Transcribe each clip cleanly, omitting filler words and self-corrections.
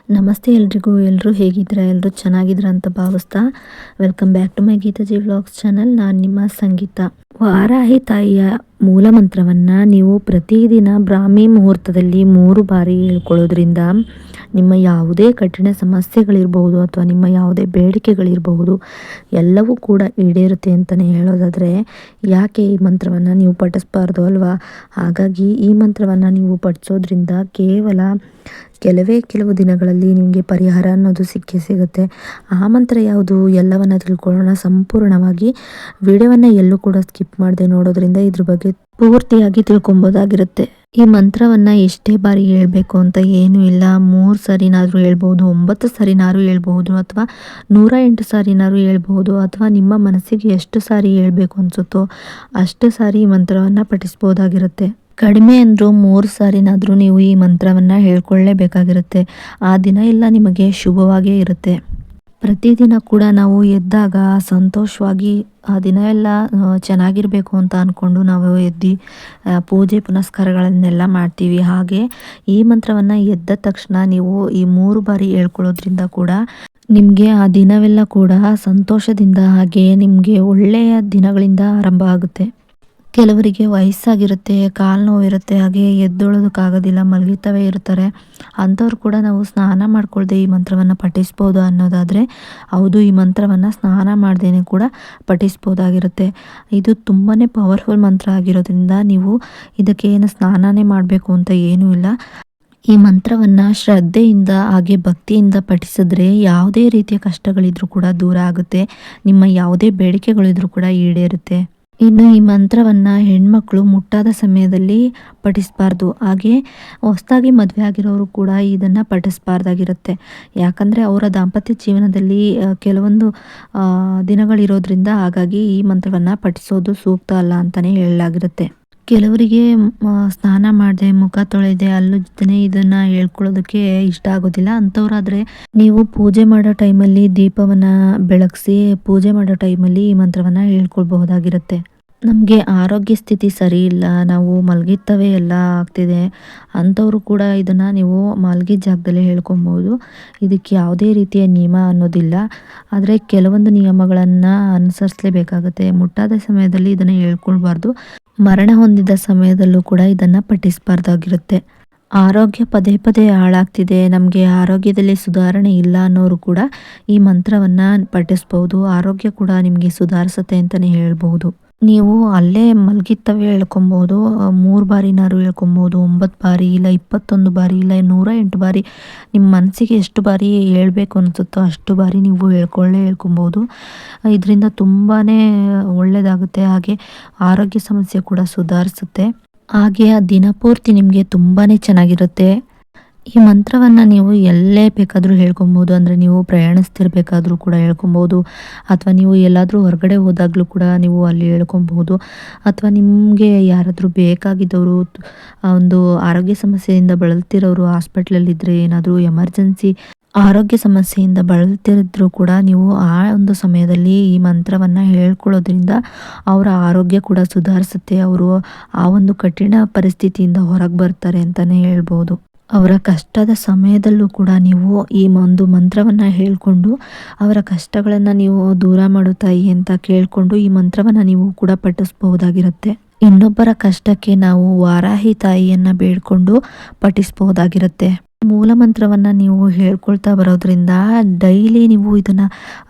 ನಮಸ್ತೆ ಎಲ್ರಿಗೂ. ಎಲ್ಲರೂ ಹೇಗಿದ್ದೀರಾ? ಎಲ್ಲರೂ ಚೆನ್ನಾಗಿದ್ದೀರಾ ಅಂತ ಭಾವಿಸ್ತಾ welcome back to my Geethaji vlogs channel. ನಾನು ನಿಮ್ಮ ಸಂಗೀತ. ವಾರಾಹಿ ತಾಯಿಯ ಮೂಲ ಮಂತ್ರವನ್ನು ನೀವು ಪ್ರತಿದಿನ ಬ್ರಾಹ್ಮಿ ಮುಹೂರ್ತದಲ್ಲಿ 3 ಬಾರಿ ಹೇಳ್ಕೊಳ್ಳೋದ್ರಿಂದ ನಿಮ್ಮ ಯಾವುದೇ ಕಠಿಣ ಸಮಸ್ಯೆಗಳಿರಬಹುದು ಅಥವಾ ನಿಮ್ಮ ಯಾವುದೇ ಬೇಡಿಕೆಗಳಿರಬಹುದು ಎಲ್ಲವೂ ಕೂಡ ಈಡೇರುತ್ತೆ ಅಂತಲೇ ಹೇಳೋದಾದರೆ, ಯಾಕೆ ಈ ಮಂತ್ರವನ್ನು ನೀವು ಪಠಿಸಬಾರ್ದು ಅಲ್ವಾ? ಹಾಗಾಗಿ ಈ ಮಂತ್ರವನ್ನು ನೀವು ಪಠಿಸೋದ್ರಿಂದ ಕೆಲವು ದಿನಗಳಲ್ಲಿ ನಿಮಗೆ ಪರಿಹಾರ ಅನ್ನೋದು ಸಿಗುತ್ತೆ. ಆ ಮಂತ್ರ ಯಾವುದು ಎಲ್ಲವನ್ನ ತಿಳ್ಕೊಳ್ಳೋಣ ಸಂಪೂರ್ಣವಾಗಿ. ವಿಡಿಯೋವನ್ನು ಎಲ್ಲೂ ಕೂಡ ಸ್ಕಿಪ್ ಮಾಡದೆ ನೋಡೋದ್ರಿಂದ ಇದ್ರ ಬಗ್ಗೆ ಪೂರ್ತಿಯಾಗಿ ತಿಳ್ಕೊಬೋದಾಗಿರುತ್ತೆ. ಈ ಮಂತ್ರವನ್ನು ಎಷ್ಟೇ ಬಾರಿ ಹೇಳ್ಬೇಕು ಅಂತ ಏನೂ ಇಲ್ಲ. 3 ಸರಿನಾದರೂ ಹೇಳ್ಬೋದು, 9 ಸರಿನಾದರೂ ಹೇಳ್ಬೋದು, ಅಥವಾ 108 ಸಾರಿನಾದರೂ ಹೇಳ್ಬೋದು, ಅಥವಾ ನಿಮ್ಮ ಮನಸ್ಸಿಗೆ ಎಷ್ಟು ಸಾರಿ ಹೇಳ್ಬೇಕು ಅನಿಸುತ್ತೋ ಅಷ್ಟು ಸಾರಿ ಈ ಮಂತ್ರವನ್ನು ಪಠಿಸ್ಬೋದಾಗಿರುತ್ತೆ. ಕಡಿಮೆ ಅಂದರೂ 3 ಸಾರಿನಾದರೂ ನೀವು ಈ ಮಂತ್ರವನ್ನು ಹೇಳ್ಕೊಳ್ಳೇಬೇಕಾಗಿರುತ್ತೆ. ಆ ದಿನ ಎಲ್ಲ ನಿಮಗೆ ಶುಭವಾಗೇ ಇರುತ್ತೆ. ಪ್ರತಿದಿನ ಕೂಡ ನಾವು ಎದ್ದಾಗ ಸಂತೋಷವಾಗಿ ಆ ದಿನ ಎಲ್ಲ ಚೆನ್ನಾಗಿರಬೇಕು ಅಂತ ಅಂದ್ಕೊಂಡು ನಾವು ಎದ್ದು ಪೂಜೆ ಪುನಸ್ಕಾರಗಳನ್ನೆಲ್ಲ ಮಾಡ್ತೀವಿ. ಹಾಗೆ ಈ ಮಂತ್ರವನ್ನು ಎದ್ದ ತಕ್ಷಣ ನೀವು ಈ 3 ಬಾರಿ ಹೇಳ್ಕೊಳ್ಳೋದ್ರಿಂದ ಕೂಡ ನಿಮಗೆ ಆ ದಿನವೆಲ್ಲ ಕೂಡ ಸಂತೋಷದಿಂದ, ಹಾಗೆ ನಿಮಗೆ ಒಳ್ಳೆಯ ದಿನಗಳಿಂದ ಆರಂಭ ಆಗುತ್ತೆ. ಕೆಲವರಿಗೆ ವಯಸ್ಸಾಗಿರುತ್ತೆ, ಕಾಲು ನೋವಿರುತ್ತೆ, ಹಾಗೆ ಎದ್ದೊಳೋದಕ್ಕಾಗೋದಿಲ್ಲ, ಮಲಗಿತವೇ ಇರ್ತಾರೆ. ಅಂಥವ್ರು ಕೂಡ ನಾವು ಸ್ನಾನ ಮಾಡ್ಕೊಳ್ದೆ ಈ ಮಂತ್ರವನ್ನು ಪಠಿಸ್ಬೋದು ಅನ್ನೋದಾದರೆ ಹೌದು, ಈ ಮಂತ್ರವನ್ನು ಸ್ನಾನ ಮಾಡ್ದೇ ಕೂಡ ಪಠಿಸ್ಬೋದಾಗಿರುತ್ತೆ. ಇದು ತುಂಬಾ ಪವರ್ಫುಲ್ ಮಂತ್ರ ಆಗಿರೋದ್ರಿಂದ ನೀವು ಇದಕ್ಕೆ ಏನು ಸ್ನಾನನೇ ಮಾಡಬೇಕು ಅಂತ ಏನೂ ಇಲ್ಲ. ಈ ಮಂತ್ರವನ್ನು ಶ್ರದ್ಧೆಯಿಂದ ಹಾಗೆ ಭಕ್ತಿಯಿಂದ ಪಠಿಸಿದ್ರೆ ಯಾವುದೇ ರೀತಿಯ ಕಷ್ಟಗಳಿದ್ರೂ ಕೂಡ ದೂರ ಆಗುತ್ತೆ. ನಿಮ್ಮ ಯಾವುದೇ ಬೇಡಿಕೆಗಳಿದ್ರೂ ಕೂಡ ಈಡೇರುತ್ತೆ. ಇನ್ನು ಈ ಮಂತ್ರವನ್ನು ಹೆಣ್ಮಕ್ಳು ಮುಟ್ಟಾದ ಸಮಯದಲ್ಲಿ ಪಠಿಸಬಾರ್ದು. ಹಾಗೆ ಹೊಸದಾಗಿ ಮದುವೆ ಆಗಿರೋರು ಕೂಡ ಇದನ್ನು ಪಠಿಸಬಾರ್ದಾಗಿರುತ್ತೆ. ಯಾಕಂದರೆ ಅವರ ದಾಂಪತ್ಯ ಜೀವನದಲ್ಲಿ ಕೆಲವೊಂದು ದಿನಗಳಿರೋದ್ರಿಂದ ಹಾಗಾಗಿ ಈ ಮಂತ್ರವನ್ನು ಪಠಿಸೋದು ಸೂಕ್ತ ಅಲ್ಲ ಅಂತಲೇ ಹೇಳಲಾಗಿರುತ್ತೆ. ಕೆಲವರಿಗೆ ಸ್ನಾನ ಮಾಡದೆ, ಮುಖ ತೊಳೆದೆ, ಹಲ್ಲು ಜೊತೆ ಇದನ್ನು ಹೇಳ್ಕೊಳ್ಳೋದಕ್ಕೆ ಇಷ್ಟ ಆಗೋದಿಲ್ಲ. ಅಂಥವ್ರಾದರೆ ನೀವು ಪೂಜೆ ಮಾಡೋ ಟೈಮಲ್ಲಿ ದೀಪವನ್ನು ಬೆಳಗಿಸಿ ಪೂಜೆ ಮಾಡೋ ಟೈಮಲ್ಲಿ ಈ ಮಂತ್ರವನ್ನು ಹೇಳ್ಕೊಳ್ಬಹುದಾಗಿರುತ್ತೆ. ನಮಗೆ ಆರೋಗ್ಯ ಸ್ಥಿತಿ ಸರಿ ಇಲ್ಲ, ನಾವು ಮಲಗಿತ್ತವೇ ಎಲ್ಲ ಆಗ್ತಿದೆ ಅಂಥವರು ಕೂಡ ಇದನ್ನು ನೀವು ಮಲಗಿದ ಜಾಗದಲ್ಲೇ ಹೇಳ್ಕೊಬೋದು. ಇದಕ್ಕೆ ಯಾವುದೇ ರೀತಿಯ ನಿಯಮ ಅನ್ನೋದಿಲ್ಲ. ಆದರೆ ಕೆಲವೊಂದು ನಿಯಮಗಳನ್ನು ಅನುಸರಿಸಲೇಬೇಕಾಗುತ್ತೆ. ಮುಟ್ಟಾದ ಸಮಯದಲ್ಲಿ ಇದನ್ನು ಹೇಳ್ಕೊಳ್ಬಾರ್ದು. ಮರಣ ಹೊಂದಿದ ಸಮಯದಲ್ಲೂ ಕೂಡ ಇದನ್ನು ಪಠಿಸಬಾರ್ದಾಗಿರುತ್ತೆ. ಆರೋಗ್ಯ ಪದೇ ಪದೇ ಹಾಳಾಗ್ತಿದೆ, ನಮಗೆ ಆರೋಗ್ಯದಲ್ಲಿ ಸುಧಾರಣೆ ಇಲ್ಲ ಅನ್ನೋರು ಕೂಡ ಈ ಮಂತ್ರವನ್ನು ಪಠಿಸ್ಬೋದು. ಆರೋಗ್ಯ ಕೂಡ ನಿಮಗೆ ಸುಧಾರಿಸುತ್ತೆ ಅಂತಲೇ ಹೇಳ್ಬೋದು. ನೀವು ಅಲ್ಲೇ ಮಲಗಿತ್ತವೇ ಹೇಳ್ಕೊಬೋದು. 3 ಬಾರಿನಾರು ಹೇಳ್ಕೊಬೋದು, 9 ಬಾರಿ ಇಲ್ಲ 21 ಬಾರಿ ಇಲ್ಲ 108 ಬಾರಿ, ನಿಮ್ಮ ಮನಸ್ಸಿಗೆ ಎಷ್ಟು ಬಾರಿ ಹೇಳ್ಬೇಕು ಅನಿಸುತ್ತೋ ಅಷ್ಟು ಬಾರಿ ನೀವು ಹೇಳ್ಕೊಬೋದು. ಇದರಿಂದ ತುಂಬಾ ಒಳ್ಳೆಯದಾಗುತ್ತೆ. ಹಾಗೆ ಆರೋಗ್ಯ ಸಮಸ್ಯೆ ಕೂಡ ಸುಧಾರಿಸುತ್ತೆ. ಹಾಗೆ ಆ ದಿನಪೂರ್ತಿ ನಿಮಗೆ ತುಂಬಾ ಚೆನ್ನಾಗಿರುತ್ತೆ. ಈ ಮಂತ್ರವನ್ನು ನೀವು ಎಲ್ಲೇ ಬೇಕಾದರೂ ಹೇಳ್ಕೊಬೋದು. ಅಂದರೆ ನೀವು ಪ್ರಯಾಣಿಸ್ತಿರ್ಬೇಕಾದ್ರೂ ಕೂಡ ಹೇಳ್ಕೊಬೋದು, ಅಥವಾ ನೀವು ಎಲ್ಲಾದರೂ ಹೊರಗಡೆ ಹೋದಾಗಲೂ ಕೂಡ ನೀವು ಅಲ್ಲಿ ಹೇಳ್ಕೊಬೋದು, ಅಥವಾ ನಿಮಗೆ ಯಾರಾದರೂ ಬೇಕಾಗಿದ್ದವರು ಒಂದು ಆರೋಗ್ಯ ಸಮಸ್ಯೆಯಿಂದ ಬಳಲ್ತಿರೋರು ಹಾಸ್ಪಿಟ್ಲಲ್ಲಿದ್ದರೆ, ಏನಾದರೂ ಎಮರ್ಜೆನ್ಸಿ ಆರೋಗ್ಯ ಸಮಸ್ಯೆಯಿಂದ ಬಳಲ್ತಿರಿದ್ರೂ ಕೂಡ ನೀವು ಆ ಒಂದು ಸಮಯದಲ್ಲಿ ಈ ಮಂತ್ರವನ್ನು ಹೇಳ್ಕೊಳ್ಳೋದ್ರಿಂದ ಅವರ ಆರೋಗ್ಯ ಕೂಡ ಸುಧಾರಿಸುತ್ತೆ. ಅವರು ಆ ಒಂದು ಕಠಿಣ ಪರಿಸ್ಥಿತಿಯಿಂದ ಹೊರಗೆ ಬರ್ತಾರೆ ಅಂತಲೇ ಹೇಳ್ಬೋದು. ಅವರ ಕಷ್ಟದ ಸಮಯದಲ್ಲೂ ಕೂಡ ನೀವು ಈ ಒಂದು ಮಂತ್ರವನ್ನು ಹೇಳಿಕೊಂಡು ಅವರ ಕಷ್ಟಗಳನ್ನು ನೀವು ದೂರ ಮಾಡು ತಾಯಿ ಅಂತ ಕೇಳಿಕೊಂಡು ಈ ಮಂತ್ರವನ್ನು ನೀವು ಕೂಡ ಪಠಿಸಬಹುದಾಗಿರುತ್ತೆ. ಇನ್ನೊಬ್ಬರ ಕಷ್ಟಕ್ಕೆ ನಾವು ವಾರಾಹಿ ತಾಯಿಯನ್ನು ಬೇಡಿಕೊಂಡು ಪಠಿಸಬಹುದಾಗಿರುತ್ತೆ. ಮೂಲ ಮಂತ್ರವನ್ನು ನೀವು ಹೇಳ್ಕೊಳ್ತಾ ಬರೋದ್ರಿಂದ, ಡೈಲಿ ನೀವು ಇದನ್ನು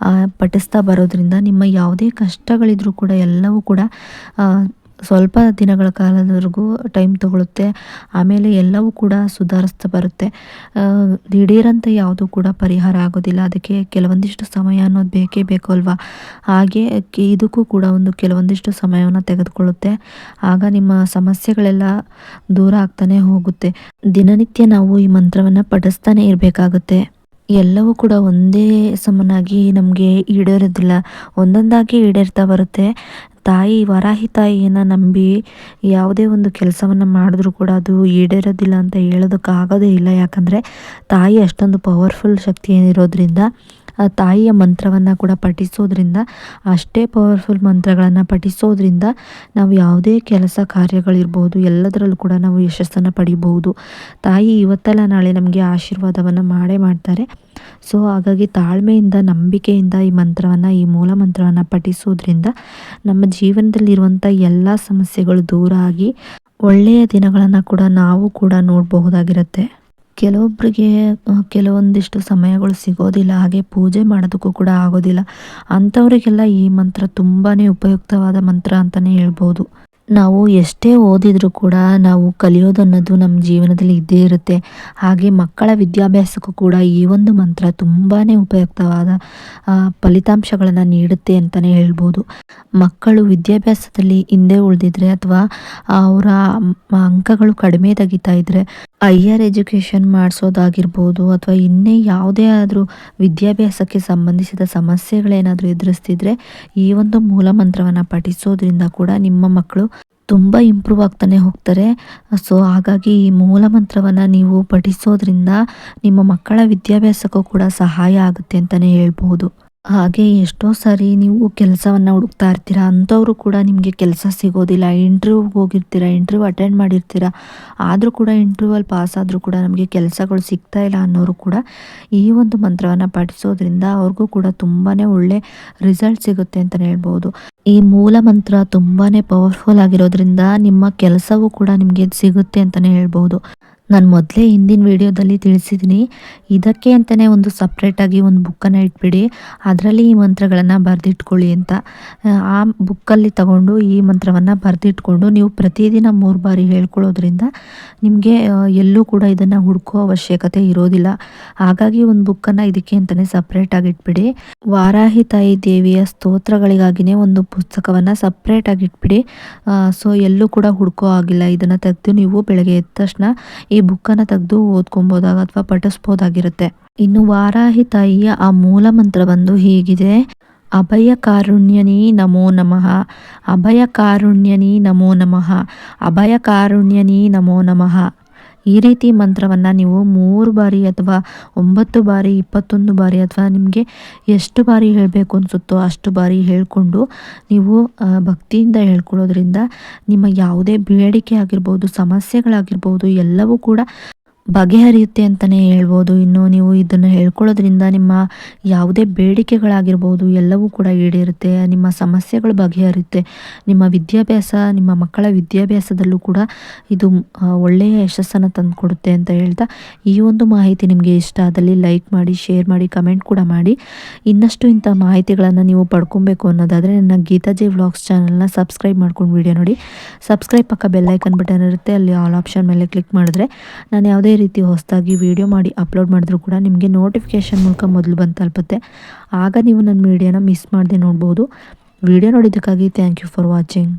ಪಠಿಸ್ತಾ ಬರೋದ್ರಿಂದ ನಿಮ್ಮ ಯಾವುದೇ ಕಷ್ಟಗಳಿದ್ರೂ ಕೂಡ ಎಲ್ಲವೂ ಕೂಡ ಸ್ವಲ್ಪ ದಿನಗಳ ಕಾಲದವರೆಗೂ ಟೈಮ್ ತಗೊಳುತ್ತೆ. ಆಮೇಲೆ ಎಲ್ಲವೂ ಕೂಡ ಸುಧಾರಿಸ್ತಾ ಬರುತ್ತೆ. ದಿಢೀರಂತ ಯಾವುದೂ ಕೂಡ ಪರಿಹಾರ ಆಗೋದಿಲ್ಲ. ಅದಕ್ಕೆ ಕೆಲವೊಂದಿಷ್ಟು ಸಮಯ ಅನ್ನೋದು ಬೇಕೇ ಬೇಕು ಅಲ್ವಾ? ಹಾಗೆ ಇದಕ್ಕೂ ಕೂಡ ಕೆಲವೊಂದಿಷ್ಟು ಸಮಯವನ್ನು ತೆಗೆದುಕೊಳ್ಳುತ್ತೆ. ಆಗ ನಿಮ್ಮ ಸಮಸ್ಯೆಗಳೆಲ್ಲ ದೂರ ಆಗ್ತಾನೆ ಹೋಗುತ್ತೆ. ದಿನನಿತ್ಯ ನಾವು ಈ ಮಂತ್ರವನ್ನು ಪಠಿಸ್ತಾನೆ ಇರಬೇಕಾಗುತ್ತೆ. ಎಲ್ಲವೂ ಕೂಡ ಒಂದೇ ಸಮನಾಗಿ ನಮಗೆ ಈಡೇರೋದಿಲ್ಲ, ಒಂದೊಂದಾಗಿ ಈಡೇರ್ತಾ ಬರುತ್ತೆ. ತಾಯಿ ವಾರಾಹಿ ತಾಯಿಯನ್ನು ನಂಬಿ ಯಾವುದೇ ಒಂದು ಕೆಲಸವನ್ನು ಮಾಡಿದ್ರೂ ಕೂಡ ಅದು ಈಡೇರೋದಿಲ್ಲ ಅಂತ ಹೇಳೋದಕ್ಕಾಗೋದೇ ಇಲ್ಲ. ಯಾಕಂದರೆ ತಾಯಿ ಅಷ್ಟೊಂದು ಪವರ್ಫುಲ್ ಶಕ್ತಿ ಇರೋದ್ರಿಂದ ತಾಯಿಯ ಮಂತ್ರವನ್ನು ಕೂಡ ಪಠಿಸೋದ್ರಿಂದ, ಅಷ್ಟೇ ಪವರ್ಫುಲ್ ಮಂತ್ರಗಳನ್ನು ಪಠಿಸೋದ್ರಿಂದ ನಾವು ಯಾವುದೇ ಕೆಲಸ ಕಾರ್ಯಗಳಿರ್ಬೋದು ಎಲ್ಲದರಲ್ಲೂ ಕೂಡ ನಾವು ಯಶಸ್ಸನ್ನು ಪಡಿಬಹುದು. ತಾಯಿ ಇವತ್ತಲ್ಲ ನಾಳೆ ನಮಗೆ ಆಶೀರ್ವಾದವನ್ನು ಮಾಡೇ ಮಾಡ್ತಾರೆ. ಸೊ ಹಾಗಾಗಿ ತಾಳ್ಮೆಯಿಂದ, ನಂಬಿಕೆಯಿಂದ ಈ ಮೂಲ ಮಂತ್ರವನ್ನು ಪಠಿಸೋದ್ರಿಂದ ನಮ್ಮ ಜೀವನದಲ್ಲಿರುವಂಥ ಎಲ್ಲ ಸಮಸ್ಯೆಗಳು ದೂರ ಆಗಿ ಒಳ್ಳೆಯ ದಿನಗಳನ್ನು ಕೂಡ ನಾವು ಕೂಡ ನೋಡಬಹುದಾಗಿರುತ್ತೆ. ಕೆಲವೊಬ್ಬರಿಗೆ ಕೆಲವೊಂದಿಷ್ಟು ಸಮಯಗಳು ಸಿಗೋದಿಲ್ಲ, ಹಾಗೆ ಪೂಜೆ ಮಾಡೋದಕ್ಕೂ ಕೂಡ ಆಗೋದಿಲ್ಲ. ಅಂಥವರಿಗೆಲ್ಲ ಈ ಮಂತ್ರ ತುಂಬಾ ಉಪಯುಕ್ತವಾದ ಮಂತ್ರ ಅಂತಲೇ ಹೇಳ್ಬೋದು. ನಾವು ಎಷ್ಟೇ ಓದಿದರೂ ಕೂಡ ನಾವು ಕಲಿಯೋದನ್ನೋದು ನಮ್ಮ ಜೀವನದಲ್ಲಿ ಇದ್ದೇ ಇರುತ್ತೆ. ಹಾಗೆ ಮಕ್ಕಳ ವಿದ್ಯಾಭ್ಯಾಸಕ್ಕೂ ಕೂಡ ಈ ಒಂದು ಮಂತ್ರ ತುಂಬಾ ಉಪಯುಕ್ತವಾದ ಫಲಿತಾಂಶಗಳನ್ನು ನೀಡುತ್ತೆ ಅಂತಲೇ ಹೇಳ್ಬೋದು. ಮಕ್ಕಳು ವಿದ್ಯಾಭ್ಯಾಸದಲ್ಲಿ ಹಿಂದೆ ಉಳಿದಿದ್ರೆ ಅಥವಾ ಅವರ ಅಂಕಗಳು ಕಡಿಮೆ ತೆಗಿತಾ ಇದ್ದರೆ ಹೈಯರ್ ಎಜುಕೇಷನ್ ಮಾಡಿಸೋದಾಗಿರ್ಬೋದು ಅಥವಾ ಇನ್ನೇ ಯಾವುದೇ ಆದರೂ ವಿದ್ಯಾಭ್ಯಾಸಕ್ಕೆ ಸಂಬಂಧಿಸಿದ ಸಮಸ್ಯೆಗಳೇನಾದರೂ ಎದುರಿಸ್ತಿದ್ರೆ ಈ ಒಂದು ಮೂಲ ಮಂತ್ರವನ್ನು ಪಠಿಸೋದ್ರಿಂದ ಕೂಡ ನಿಮ್ಮ ಮಕ್ಕಳು ತುಂಬ ಇಂಪ್ರೂವ್ ಆಗ್ತಾನೆ ಹೋಗ್ತಾರೆ. ಸೊ ಹಾಗಾಗಿ ಈ ಮೂಲ ಮಂತ್ರವನ್ನು ನೀವು ಪಠಿಸೋದ್ರಿಂದ ನಿಮ್ಮ ಮಕ್ಕಳ ವಿದ್ಯಾಭ್ಯಾಸಕ್ಕೂ ಕೂಡ ಸಹಾಯ ಆಗುತ್ತೆ ಅಂತಲೇ ಹೇಳ್ಬೋದು. ಹಾಗೆ ಎಷ್ಟೋ ಸಾರಿ ನೀವು ಕೆಲಸವನ್ನು ಹುಡುಕ್ತಾ ಇರ್ತೀರ, ಅಂಥವರು ಕೂಡ ನಿಮಗೆ ಕೆಲಸ ಸಿಗೋದಿಲ್ಲ. ಇಂಟರ್ವ್ಯೂಗೆ ಹೋಗಿರ್ತೀರ, ಇಂಟರ್ವ್ಯೂ ಅಟೆಂಡ್ ಮಾಡಿರ್ತೀರ, ಆದರೂ ಕೂಡ ಇಂಟರ್ವ್ಯೂವಲ್ಲಿ ಪಾಸ್ ಆದರೂ ಕೂಡ ನಮಗೆ ಕೆಲಸಗಳು ಸಿಗ್ತಾ ಇಲ್ಲ ಅನ್ನೋರು ಕೂಡ ಈ ಒಂದು ಮಂತ್ರವನ್ನು ಪಠಿಸೋದ್ರಿಂದ ಅವ್ರಿಗೂ ಕೂಡ ತುಂಬಾ ಒಳ್ಳೆ ರಿಸಲ್ಟ್ ಸಿಗುತ್ತೆ ಅಂತಲೇ ಹೇಳ್ಬೋದು. ಈ ಮೂಲ ಮಂತ್ರ ತುಂಬಾ ಪವರ್ಫುಲ್ ಆಗಿರೋದ್ರಿಂದ ನಿಮ್ಮ ಕೆಲಸವೂ ಕೂಡ ನಿಮಗೆ ಸಿಗುತ್ತೆ ಅಂತಲೇ ಹೇಳ್ಬೋದು. ನಾನು ಮೊದಲೇ ಹಿಂದಿನ ವಿಡಿಯೋದಲ್ಲಿ ತಿಳಿಸಿದ್ದೀನಿ, ಇದಕ್ಕೆ ಅಂತಲೇ ಒಂದು ಸಪ್ರೇಟಾಗಿ ಒಂದು ಬುಕ್ಕನ್ನು ಇಟ್ಬಿಡಿ, ಅದರಲ್ಲಿ ಈ ಮಂತ್ರಗಳನ್ನು ಬರೆದಿಟ್ಕೊಳ್ಳಿ ಅಂತ. ಆ ಬುಕ್ಕಲ್ಲಿ ತಗೊಂಡು ಈ ಮಂತ್ರವನ್ನು ಬರೆದಿಟ್ಕೊಂಡು ನೀವು ಪ್ರತಿದಿನ 3 ಬಾರಿ ಹೇಳ್ಕೊಳ್ಳೋದ್ರಿಂದ ನಿಮಗೆ ಎಲ್ಲೂ ಕೂಡ ಇದನ್ನು ಹುಡುಕೋ ಅವಶ್ಯಕತೆ ಇರೋದಿಲ್ಲ. ಹಾಗಾಗಿ ಒಂದು ಬುಕ್ಕನ್ನು ಇದಕ್ಕೆ ಅಂತಲೇ ಸಪ್ರೇಟಾಗಿ ಇಟ್ಬಿಡಿ. ವಾರಾಹಿ ತಾಯಿ ದೇವಿಯ ಸ್ತೋತ್ರಗಳಿಗಾಗಿಯೇ ಒಂದು ಪುಸ್ತಕವನ್ನು ಸಪ್ರೇಟಾಗಿ ಇಟ್ಬಿಡಿ. ಸೊ ಎಲ್ಲೂ ಕೂಡ ಹುಡುಕೋ ಆಗಿಲ್ಲ. ಇದನ್ನು ತೆಗೆದು ನೀವು ಬೆಳಗ್ಗೆ ಎದ್ದ ತಕ್ಷಣ ಈ ಬುಕ್ಕನ್ನು ತೆಗೆದು ಓದ್ಕೊಬೋದಾಗ ಅಥವಾ ಪಠಿಸ್ಬೋದಾಗಿರುತ್ತೆ. ಇನ್ನು ವಾರಾಹಿ ತಾಯಿಯ ಆ ಮೂಲ ಮಂತ್ರ ಬಂದು ಹೀಗಿದೆ: ಅಭಯ ಕಾರುಣ್ಯನಿ ನಮೋ ನಮಃ, ಅಭಯ ಕಾರುಣ್ಯನಿ ನಮೋ ನಮಃ, ಅಭಯ ಕಾರುಣ್ಯನಿ ನಮೋ ನಮಃ. ಈ ರೀತಿ ಮಂತ್ರವನ್ನು ನೀವು 3 ಬಾರಿ ಅಥವಾ 9 ಬಾರಿ, 21 ಬಾರಿ ಅಥವಾ ನಿಮಗೆ ಎಷ್ಟು ಬಾರಿ ಹೇಳಬೇಕು ಅನಿಸುತ್ತೋ ಅಷ್ಟು ಬಾರಿ ಹೇಳಿಕೊಂಡು ನೀವು ಭಕ್ತಿಯಿಂದ ಹೇಳ್ಕೊಳ್ಳೋದ್ರಿಂದ ನಿಮ್ಮ ಯಾವುದೇ ಬೇಡಿಕೆ ಆಗಿರ್ಬೋದು, ಸಮಸ್ಯೆಗಳಾಗಿರ್ಬೋದು ಎಲ್ಲವೂ ಕೂಡ ಬಗೆಹರಿಯುತ್ತೆ ಅಂತಲೇ ಹೇಳ್ಬೋದು. ಇನ್ನು ನೀವು ಇದನ್ನು ಹೇಳ್ಕೊಳ್ಳೋದ್ರಿಂದ ನಿಮ್ಮ ಯಾವುದೇ ಬೇಡಿಕೆಗಳಾಗಿರ್ಬೋದು ಎಲ್ಲವೂ ಕೂಡ ಈಡೇರುತ್ತೆ, ನಿಮ್ಮ ಸಮಸ್ಯೆಗಳು ಬಗೆಹರಿಯುತ್ತೆ. ನಿಮ್ಮ ಮಕ್ಕಳ ವಿದ್ಯಾಭ್ಯಾಸದಲ್ಲೂ ಕೂಡ ಇದು ಒಳ್ಳೆಯ ಯಶಸ್ಸನ್ನು ತಂದುಕೊಡುತ್ತೆ ಅಂತ ಹೇಳ್ತಾ, ಈ ಒಂದು ಮಾಹಿತಿ ನಿಮಗೆ ಇಷ್ಟ ಆದಲ್ಲಿ ಲೈಕ್ ಮಾಡಿ, ಶೇರ್ ಮಾಡಿ, ಕಮೆಂಟ್ ಕೂಡ ಮಾಡಿ. ಇನ್ನಷ್ಟು ಇಂಥ ಮಾಹಿತಿಗಳನ್ನು ನೀವು ಪಡ್ಕೊಬೇಕು ಅನ್ನೋದಾದರೆ ನನ್ನ ಗೀತಾಜಿ ವ್ಲಾಗ್ಸ್ ಚಾನಲ್ನ ಸಬ್ಸ್ಕ್ರೈಬ್ ಮಾಡ್ಕೊಂಡು ವಿಡಿಯೋ ನೋಡಿ. ಸಬ್ಸ್ಕ್ರೈಬ್ ಪಕ್ಕ ಬೆಲ್ಲೈಕನ್ ಬಟನ್ ಇರುತ್ತೆ, ಅಲ್ಲಿ ಆಲ್ ಆಪ್ಷನ್ ಮೇಲೆ ಕ್ಲಿಕ್ ಮಾಡಿದ್ರೆ ನಾನು ಯಾವುದೇ ರೀತಿ ಹೊಸದಾಗಿ ವಿಡಿಯೋ ಮಾಡಿ ಅಪ್ಲೋಡ್ ಮಾಡಿದ್ರೂ ಕೂಡ ನಿಮಗೆ ನೋಟಿಫಿಕೇಷನ್ ಮೂಲಕ ಮೊದಲು ಬಂದು ತಲುಪುತ್ತೆ. ಆಗ ನೀವು ನನ್ನ ವಿಡಿಯೋನ ಮಿಸ್ ಮಾಡದೆ ನೋಡ್ಬೋದು. ವಿಡಿಯೋ ನೋಡಿದ್ದಕ್ಕಾಗಿ ಥ್ಯಾಂಕ್ ಯು ಫಾರ್ ವಾಚಿಂಗ್.